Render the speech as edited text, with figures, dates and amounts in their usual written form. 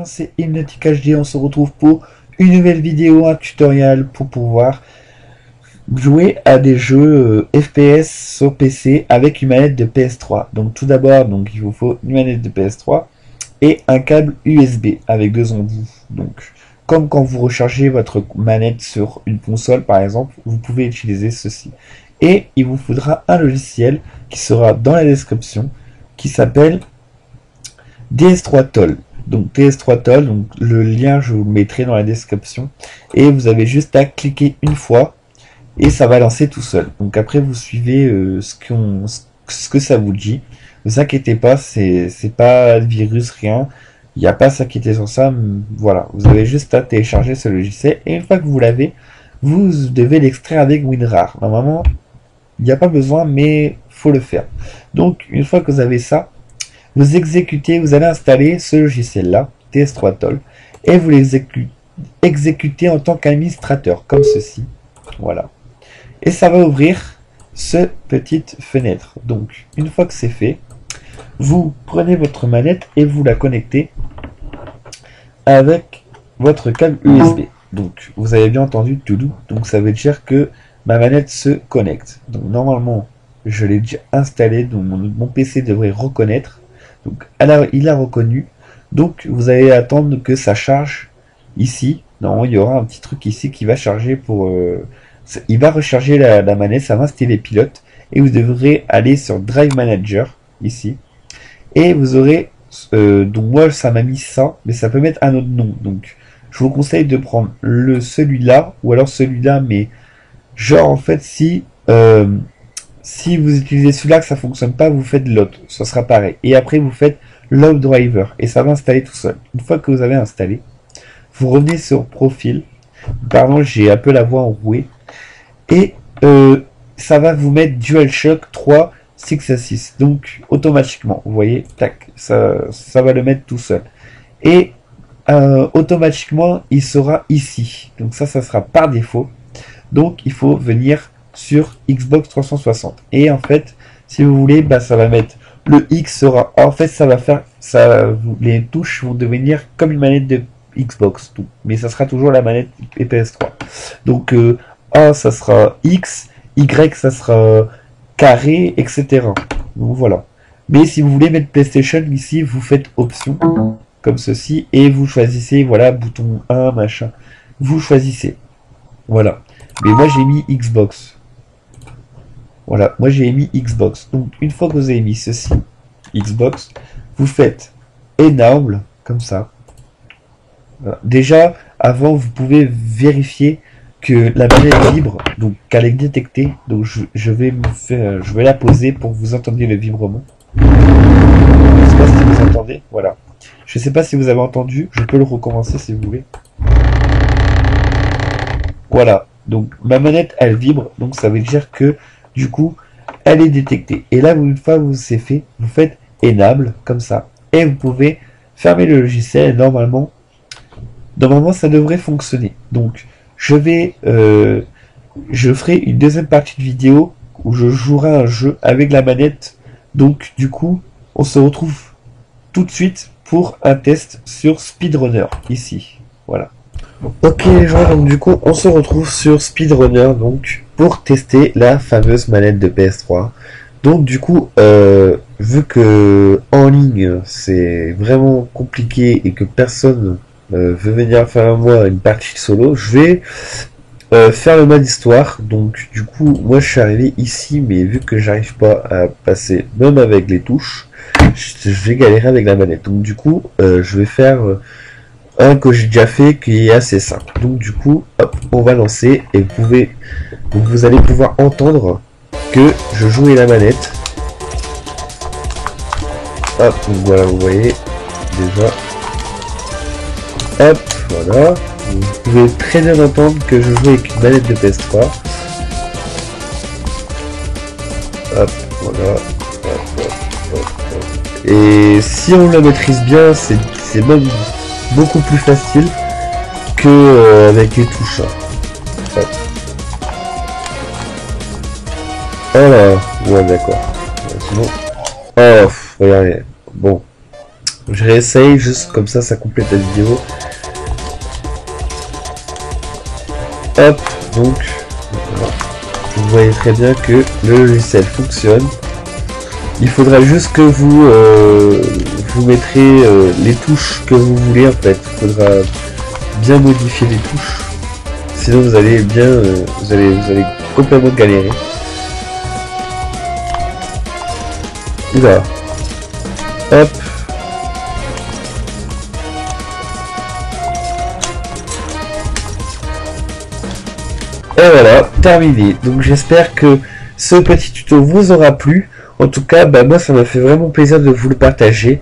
gens, c'est Hypnotic HD. On se retrouve pour une nouvelle vidéo, un tutoriel pour pouvoir jouer à des jeux FPS sur PC avec une manette de PS3. Donc tout d'abord, donc il vous faut une manette de PS3 et un câble USB avec deux embouts. Donc comme quand vous rechargez votre manette sur une console par exemple, vous pouvez utiliser ceci. Et il vous faudra un logiciel qui sera dans la description qui s'appelle DS3Toll. Donc DS3Toll, donc le lien je vous le mettrai dans la description et vous avez juste à cliquer une fois et ça va lancer tout seul. Donc après vous suivez ce que ça vous dit. Ne vous inquiétez pas, c'est pas de virus, rien. Il n'y a pas à s'inquiéter sur ça. Voilà, vous avez juste à télécharger ce logiciel et une fois que vous l'avez, vous devez l'extraire avec WinRAR. Normalement, il n'y a pas besoin, mais faut le faire. Donc une fois que vous avez ça, vous exécutez, vous allez installer ce logiciel-là, DS3Toll, et vous l'exécutez en tant qu'administrateur, comme ceci. Voilà. Et ça va ouvrir cette petite fenêtre. Donc, une fois que c'est fait, vous prenez votre manette et vous la connectez avec votre câble USB. Donc, vous avez bien entendu tout doux. Donc, ça veut dire que ma manette se connecte. Donc, normalement, je l'ai déjà installé, donc mon PC devrait reconnaître. Donc, il a reconnu. Donc, vous allez attendre que ça charge ici. Non, il y aura un petit truc ici qui va charger pour... il va recharger la manette, ça va installer les pilotes. Et vous devrez aller sur Drive Manager, ici. Et vous aurez... donc, moi, ça m'a mis ça, mais ça peut mettre un autre nom. Donc, je vous conseille de prendre celui-là, ou alors celui-là, mais... Genre, en fait, si vous utilisez celui-là que ça fonctionne pas, vous faites l'autre, ça sera pareil. Et après vous faites Load Driver et ça va installer tout seul. Une fois que vous avez installé, vous revenez sur Profil. Pardon, j'ai un peu la voix enrouée. Et ça va vous mettre DualShock 3 6 à 6. Donc automatiquement, vous voyez, tac, ça va le mettre tout seul. Et automatiquement, il sera ici. Donc ça sera par défaut. Donc il faut venir sur Xbox 360 et en fait si vous voulez ça va mettre le X sera en fait ça va faire ça les touches vont devenir comme une manette de Xbox tout mais ça sera toujours la manette PS3 donc A ça sera X, Y ça sera carré, etc. Donc voilà, mais si vous voulez mettre PlayStation ici vous faites option comme ceci et vous choisissez voilà bouton 1 machin, vous choisissez voilà. Mais moi j'ai mis Xbox. Voilà, moi j'ai mis Xbox. Donc une fois que vous avez mis ceci, Xbox, vous faites Enable, comme ça. Voilà. Déjà, avant vous pouvez vérifier que la manette vibre, donc qu'elle est détectée. Donc je vais la poser pour que vous entendiez le vibrement. Je ne sais pas si vous entendez. Voilà. Je ne sais pas si vous avez entendu. Je peux le recommencer si vous voulez. Voilà. Donc ma manette elle vibre, donc ça veut dire que du coup elle est détectée. Et là une fois que c'est fait, vous faites Enable comme ça. Et vous pouvez fermer le logiciel et normalement ça devrait fonctionner. Donc je ferai une deuxième partie de vidéo où je jouerai un jeu avec la manette. Donc du coup on se retrouve tout de suite pour un test sur Speedrunner ici. Voilà. Ok les gens, donc du coup on se retrouve sur Speedrunner donc pour tester la fameuse manette de PS3. Donc du coup vu que en ligne c'est vraiment compliqué et que personne veut venir faire à moi une partie solo, je vais faire le mode histoire. Donc du coup moi je suis arrivé ici mais vu que j'arrive pas à passer même avec les touches, je vais galérer avec la manette. Donc du coup je vais faire un que j'ai déjà fait qui est assez simple. Donc du coup hop, on va lancer et vous allez pouvoir entendre que je jouais la manette. Hop, donc voilà, vous voyez déjà. Hop, voilà. Vous pouvez très bien entendre que je joue avec une manette de PS3. Hop, voilà. Hop, hop, hop, hop. Et si on la maîtrise bien, c'est même beaucoup plus facile que avec les touches. Hop. Voilà, ouais d'accord. Sinon, oh, regardez. Bon, Je réessaye, juste comme ça complète la vidéo. Hop, donc, vous voyez très bien que le logiciel fonctionne. Il faudra juste que vous mettrez les touches que vous voulez en fait. Il faudra bien modifier les touches. Sinon vous allez vous allez complètement galérer. Oula. Hop. Et voilà, terminé. Donc j'espère que ce petit tuto vous aura plu. En tout cas, moi ça m'a fait vraiment plaisir de vous le partager.